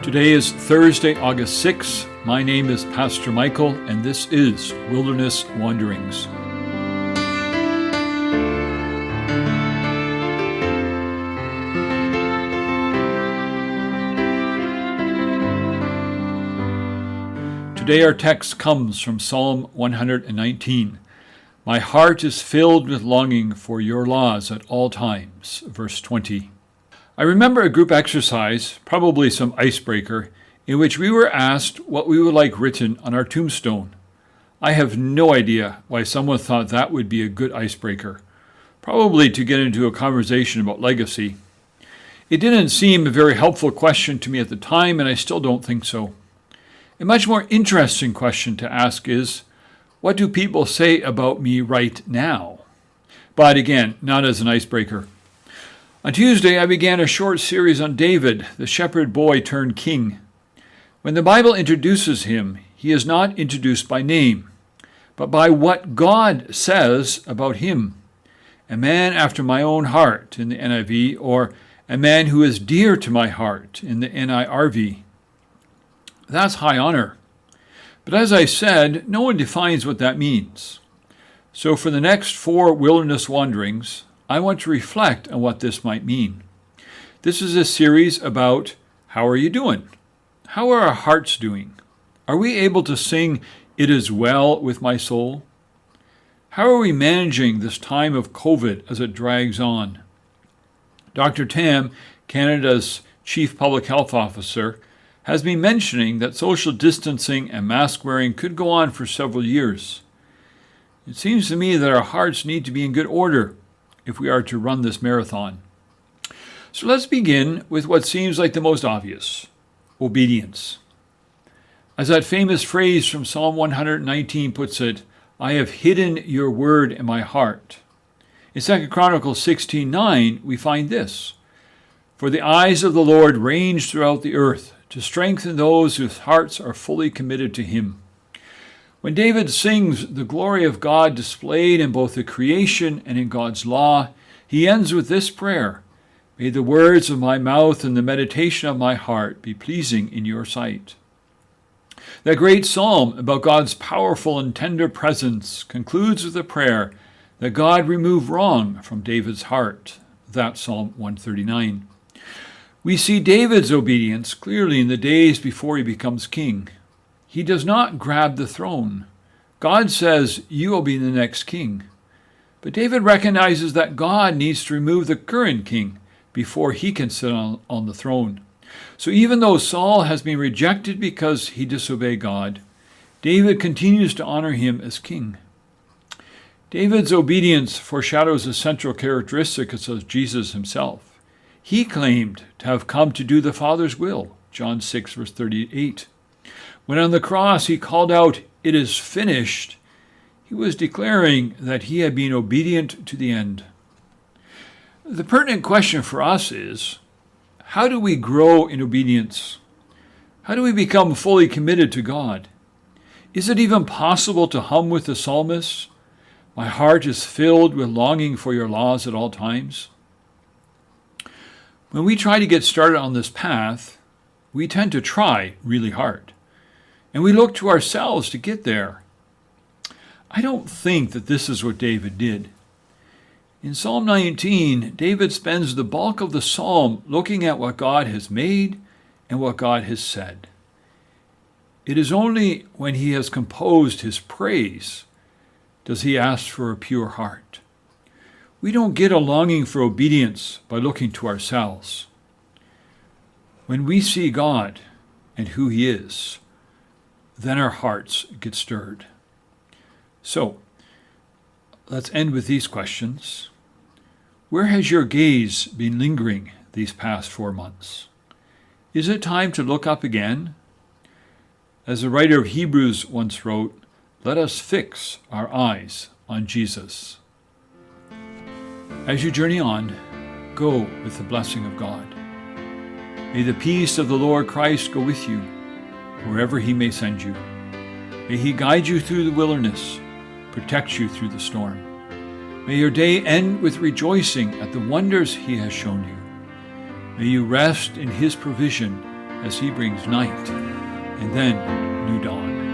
Today is Thursday, August 6th. My name is Pastor Michael, and this is Wilderness Wanderings. Today our text comes from Psalm 119. My heart is filled with longing for your laws at all times. Verse 20. I remember a group exercise, probably some icebreaker, in which we were asked what we would like written on our tombstone. I have no idea why someone thought that would be a good icebreaker, probably to get into a conversation about legacy. It didn't seem a very helpful question to me at the time, and I still don't think so. A much more interesting question to ask is, what do people say about me right now? But again, not as an icebreaker. On Tuesday, I began a short series on David, the shepherd boy turned king. When the Bible introduces him, he is not introduced by name, but by what God says about him. A man after my own heart in the NIV, or a man who is dear to my heart in the NIRV. That's high honor. But as I said, no one defines what that means. So for the next 4 wilderness wanderings, I want to reflect on what this might mean. This is a series about how are you doing? How are our hearts doing? Are we able to sing, "It is well with my soul"? How are we managing this time of COVID as it drags on? Dr. Tam, Canada's Chief Public Health Officer, has been mentioning that social distancing and mask wearing could go on for several years. It seems to me that our hearts need to be in good order if we are to run this marathon. So let's begin with what seems like the most obvious: obedience. As that famous phrase from Psalm 119 puts it, I have hidden your word in my heart. In 2 Chronicles 16:9, we find this: For the eyes of the Lord range throughout the earth, to strengthen those whose hearts are fully committed to him. When David sings the glory of God displayed in both the creation and in God's law, he ends with this prayer: May the words of my mouth and the meditation of my heart be pleasing in your sight. That great psalm about God's powerful and tender presence concludes with a prayer that God remove wrong from David's heart. That's Psalm 139. We see David's obedience clearly in the days before he becomes king. He does not grab the throne. God says, you will be the next king. But David recognizes that God needs to remove the current king before he can sit on the throne. So even though Saul has been rejected because he disobeyed God, David continues to honor him as king. David's obedience foreshadows a central characteristic of Jesus himself. He claimed to have come to do the Father's will, John 6, verse 38. When on the cross he called out, "It is finished," he was declaring that he had been obedient to the end. The pertinent question for us is, how do we grow in obedience? How do we become fully committed to God? Is it even possible to hum with the psalmist, "My heart is filled with longing for your laws at all times"? When we try to get started on this path, we tend to try really hard. And we look to ourselves to get there. I don't think that this is what David did. In Psalm 19, David spends the bulk of the psalm looking at what God has made and what God has said. It is only when he has composed his praise does he ask for a pure heart. We don't get a longing for obedience by looking to ourselves. When we see God and who he is, then our hearts get stirred. So, let's end with these questions. Where has your gaze been lingering these past 4 months? Is it time to look up again? As the writer of Hebrews once wrote, let us fix our eyes on Jesus. As you journey on, go with the blessing of God. May the peace of the Lord Christ go with you, wherever he may send you. May he guide you through the wilderness, protect you through the storm. May your day end with rejoicing at the wonders he has shown you. May you rest in his provision as he brings night and then new dawn.